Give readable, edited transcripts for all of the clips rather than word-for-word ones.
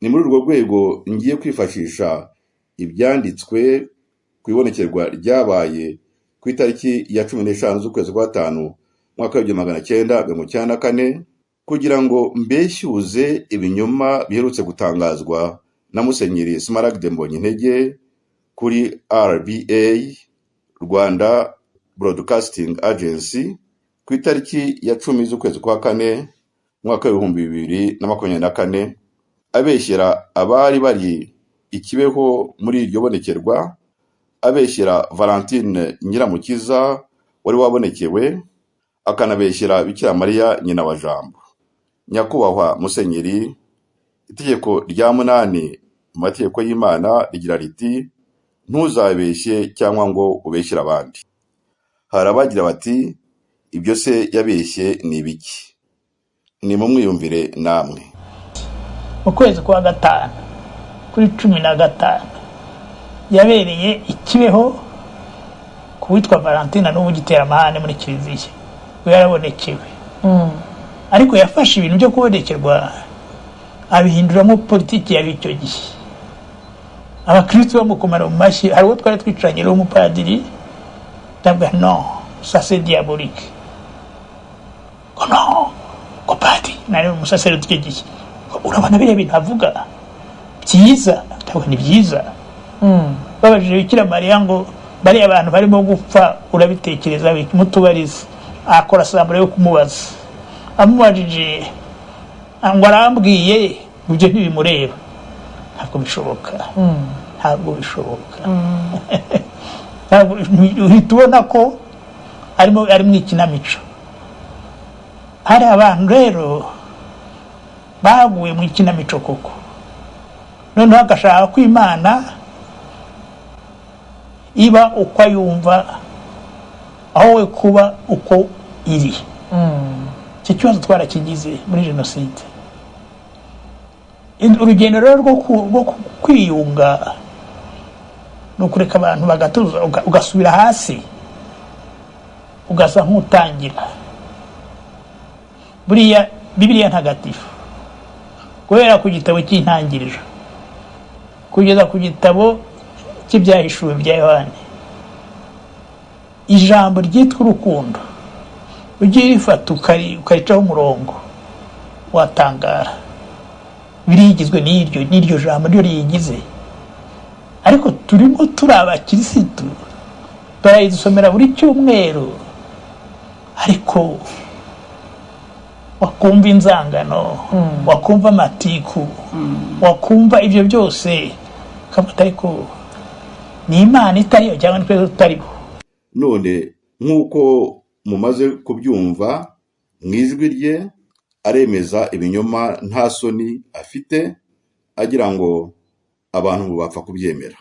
ni muri urwo rwego ngiye kwifashisha ibyanditswe ku ibonekerwa ryabaye ku itariki ya 15 z'ukwezi kwa 5 mwaka wa 1994 kugira ngo mbeshyuze ibinyoma biherutse gutangazwa na Musenyeri Smaragde Mbonyintege kuri RBA, Rwanda Broadcasting Agency, ku itariki ya 10 z'ukwezi kwa 4 mwaka wa 2024, abeshyera abari bari ikibeho muri iryo bonekerwa, abeshyera Valentine Nyiramukiza wari wabonekewe, akanabeshyera Bikira Mariya nyina wa Jambo. Nyakubahwa Musenyeri, itegeko rya 8 mu mategeko y'Imana rigira riti ntuzabeshye cyangwa ngo ubeshyire abandi. Harabagira bati ibyo se yabeshye ni ibiki? Ni mu mwiyumvire namwe. Mu kwezi kwa 5 kuri 15 yabereye ikibeho ku witwa Valentine n'ubu gitera amahane muri kiliziya. Yarabonekewe. Ariko yafashe ibintu byo kubonekerwa abihinduramo politiki y'icyo gihe. Abakristo bamukomara mu mashyi, hari uwo twari twicaranye n'umupadiri, ndavuga non, ça c'est diabolique. Oh non, ko padiri nari umusaseredoti cy'igihe. Urabona biriya bintu avuga byiza, ndavuga ni byiza. Babajije Bikira Mariya ngo bari abantu barimo gupfa urabitekereza biki mutubarize. Akora sambure yo kumubaza. Amubajije ngo arambwiye ibyo ntibimureba. Ntabwo bishoboka. Ntabwo bishoboka. Ntabwo uhitubona ko ari mu ikinamico. Hari abantu rero baguye mu ikinamico koko. Noneho agashaka ko Imana iba uko yumva aho we kuba uko iri. Icyo kibazo twarakigize muri jenoside. Urugendo rero rwo kwiyunga no kureka abantu bagatuza ugasubira hasi ugasa nk'utangira. Buriya Bibiliya ntagatifu guhera ku gitabo cy'intangiriro kugeza ku gitabo cy'ibyahishuwe bya Yohane, ijambo ryitwa urukundo ugiye rifata ukaricaho umurongo watangara. Birigizwe n'iryo jambo ryo riyigize. Ariko turimo turi abakirisitu barayidusomera buri cyumweru, ariko wakumva inzangano, wakumva amatiku, wakumva ibyo byose kavuga ariko ni Imana itariyo cyangwa ni twese tutariho. None nk'uko mumaze kubyumva, mwijwi rye aremeza ibinyoma nta soni afite, agira ngo abantu bapfa kubyemera.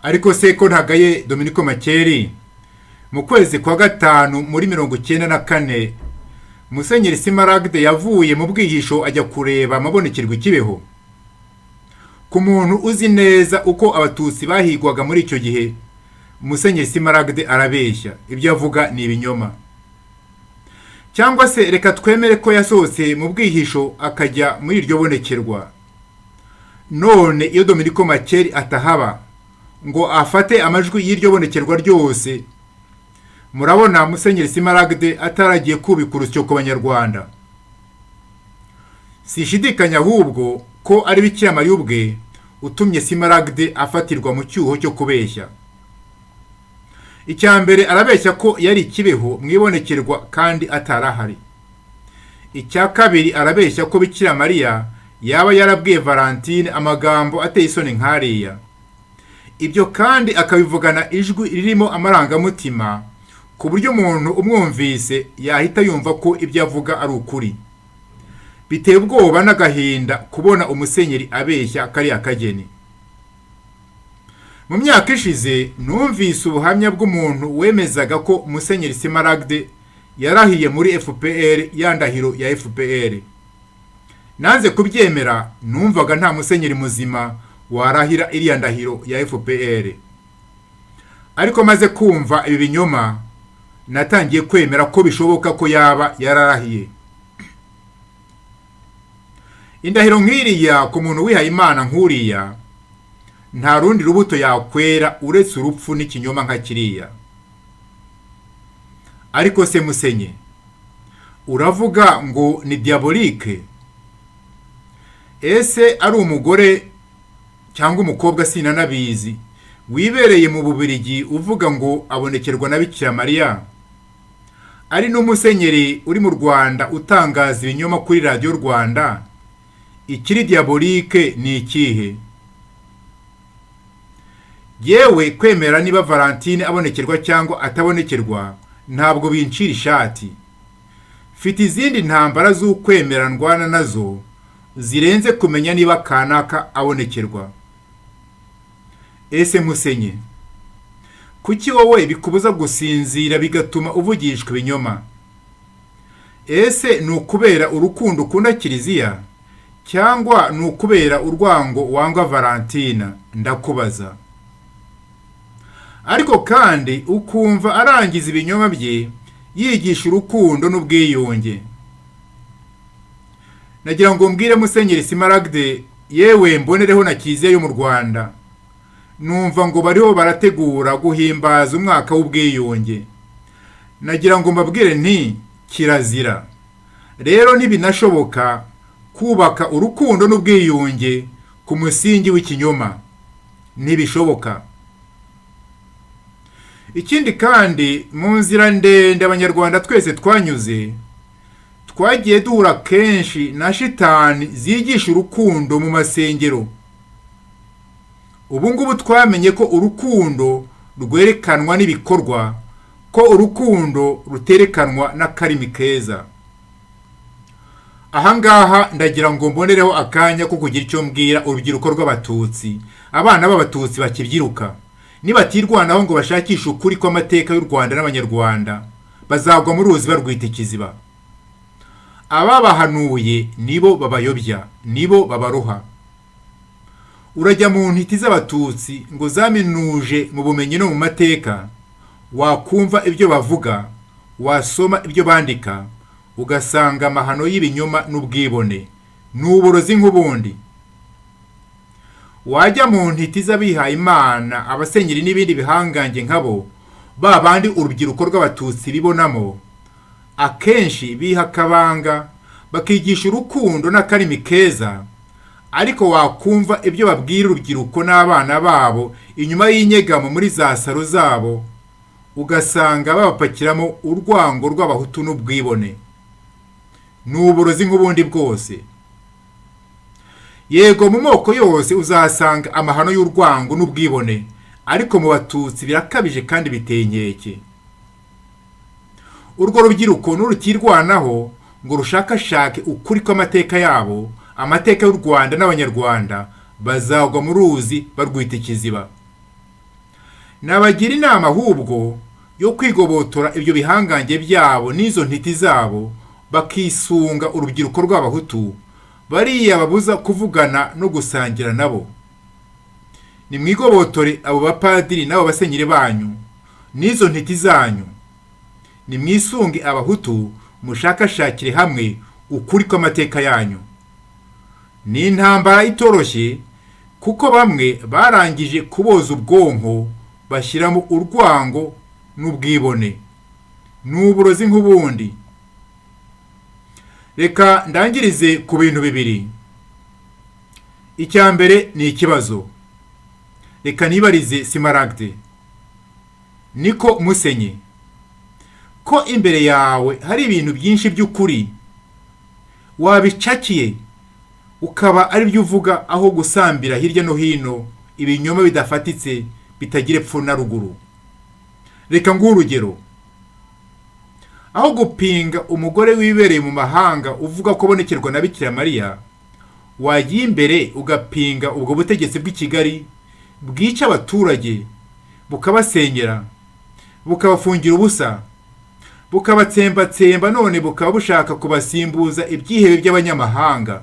Ariko se ko ntagaye Dominico Makeri, mu kwezi kwa 5 muri 1994 Musenyeri Smaragde yavuye mu bwihisho ajya kureba amabonekerwa ikibeho. Ku muntu uzi neza uko abatutsi bahigwaga muri icyo gihe, Musenyeri Smaragde arabeshya, ibyo avuga ni ibinyoma. Cyangwa se reka twemere ko yasohotse mu bwihisho akajya muri iryo bonekerwa. None iyo Dominico Makeri atahaba ngo afate amajwi y'iryo bonekerwa ryose, murabona Musenyeri Smaragde ataragiye kubika urusyo ku Banyarwanda. Sishidikanya ahubwo ko ari Bikira Mariya ubwe utumye Smaragde afatirwa mu cyuho cyo kubeshya. Icyambere arabeshya ko yari ikibeho mwibonekerwa kandi atarahari. Icya kabiri arabeshya ko Bikira Mariya yaba yarabwiye Valentine amagambo ateye isoni nkariya. Ibyo kandi akabivugana ijwi ririmo amarangamutima ku buryo umuntu umwumvise yahita yumva ko ibyo avuga ari ukuri. Biteye ubwoba n'agahinda kubona umusenyeri abeshya kari akageni. Mu myaka ishize numvise ubuhamya bw'umuntu wemezaga ko Musenyeri Smaragde yarahiye muri FPR, yandahiro ya FPR. Nanze kubyemera, numvaga nta musenyeri muzima warahira iriya ndahiro ya FPR. Ariko maze kumva ibi binyoma, natangiye kwemera ko bishoboka ko yaba yararahiye. indahiro nk'iriya ku muntu wihaye Imana nk'uriya nta rundi rubuto yakwera uretse urupfu n'ikinyoma nka kiriya. Ariko se Musenye, uravuga ngo ni diabolike? Ese ari umugore cyangwa umukobwa sinanabizi wibereye mu Bubiligi uvuga ngo abonekerwa na Bikira Mariya, ari n'umusenyeri uri mu Rwanda utangaza ibinyoma kuri Radio Rwanda, ikiri diabolike ni ikihe? Yewe kwemera niba Valentine abonekerwa cyangwa atabonekerwa ntabwo bincira ishati. Fite izindi ntambara z'ukwemera ndwana nazo zirenze kumenya niba kanaka abonekerwa. Ese Musenye, kuki wowe bikubuza gusinzira bigatuma uvugishwa ibinyoma? Ese ni ukubera urukundo ukunda Kiliziya cyangwa ni ukubera urwango wanga Valentina? Ndakubaza. Ariko kandi ukumva arangiza ibinyoma bye yigisha urukundo n'ubwiyunge. Nagira ngo mbwire Musenyeri Smaragde, yewe mbonereho na Kiliziya yo mu Rwanda, numva ngo bariho barategura guhimbaza umwaka w'ubwiyunge. Nagira ngo mbabwire nti kirazira. Rero ntibinashoboka kubaka urukundo n'ubwiyunge ku musingi w'ikinyoma. Ntibishoboka. Ikindi kandi mu nzira ndende Abanyarwanda twese twanyuze, twagiye duhura kenshi na shitani zigisha urukundo mu masengero. Ubu ngubu twamenye ko urukundo rwerekanwa n'ibikorwa, ko urukundo ruterekanwa n'akarimi keza. Ahangaha ndagira ngo mbonereho akanya ko kugira icyo mbwira urubyiruko rw'Abatutsi, abana b'Abatutsi bakibyiruka. Nibatirwanaho ngo bashakishe ukuri kw'amateka y'u Rwanda n'Abanyarwanda, bazagwa mu ruzi barwita ikiziba. Ababahanuye nibo babayobya, nibo babaroha. Urajya mu ntiti z'Abatutsi ngo zaminuje mu bumenyi no mu mateka, wakumva ibyo bavuga, wasoma ibyo bandika, ugasanga amahano y'ibinyoma n'ubwibone, n'uburozi nk'ubundi. Wajya mu ntiti z'abihaye Imana, abasenyeri n'ibindi bihangange nkabo, ba bandi urubyiruko rw'Abatutsi bibonamo, akenshi biha akabanga bakigisha urukundo n'akarimi keza, ariko wakumva ibyo babwira urubyiruko n'abana babo inyuma y'inyegamo muri za saro zabo, ugasanga babapakiramo urwango rw'Abahutu n'ubwibone, n'uburozi nk'ubundi bwose. Yego mu moko yose uzahasanga amahano y'urwango n'ubwibone, ariko mu Batutsi birakabije kandi biteye inkeke. Urwo rubyiruko n'urutirwanaho ngo rushakashake ukuri kw'amateka yabo, amateka y'u Rwanda n'Abanyarwanda, bazagwa mu ruzi barwita ikiziba. Nabagira inama ahubwo yo kwigobotora ibyo bihangange byabo n'izo ntiti zabo, bakisunga urubyiruko rw'Abahutu, bariya babuza kuvugana no gusangira nabo. Nimwigobotore abo bapadiri n'abo basenyeri banyu n'izo ntiti zanyu, nimwisunge Abahutu, mushakashakire hamwe ukuri kw'amateka yanyu. Ni intambara itoroshye, kuko bamwe barangije kuboza ubwonko bashyiramo urwango n'ubwibone, n'uburozi nk'ubundi. Reka ndangirize ku bintu bibiri. Icya mbere ni ikibazo. Reka nibarize Smaragde, niko Musenye, ko imbere yawe hari ibintu byinshi by'ukuri wabicakiye ukaba ari byo uvuga, aho gusambira hirya no hino ibinyoma bidafatitse bitagira epfo na ruguru? Reka nguhe urugero. Aho gupinga umugore wibereye mu mahanga uvuga ko abonekerwa na Bikira Mariya, wagiye imbere ugapinga ubwo butegetsi bw'i Kigali bwica abaturage, bukabasenyera, bukabafungira ubusa, bukabatsembatsemba, none bukaba bushaka kubasimbuza ibyihebe by'abanyamahanga.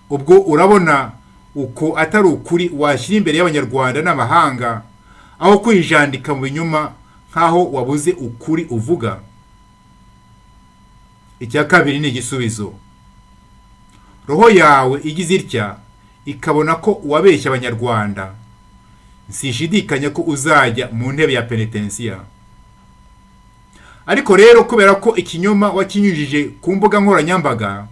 Ubwo urabona uko atari ukuri washyira imbere y'Abanyarwanda n'amahanga, aho kwijandika mu binyoma nk'aho wabuze ukuri uvuga? Icya kabiri ni igisubizo. roho yawe igize itya ikabona ko wabeshya abanyarwanda, sishidikanya ko uzajya mu ntebe ya penetensiya. Ariko rero kubera ko ikinyoma wakinyujije ku mbuga nkoranyambaga,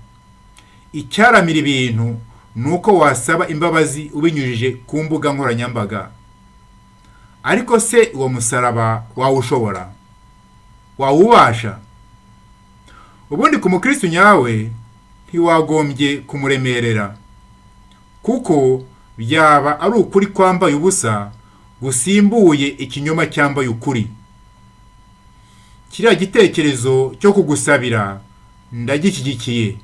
icyaramira ibintu nuko wasaba imbabazi ubinyujije ku mbuga nkoranyambaga. Ariko se uwo musaraba wawushobora? Wawubasha? Ubundi ku mukristo nyawe ntiwagombye kumuremerera, kuko byaba ari ukuri kwambaye ubusa gusimbuye ikinyoma cyambaye ukuri. Kiriya gitekerezo cyo kugusabira ndagishyigikiye,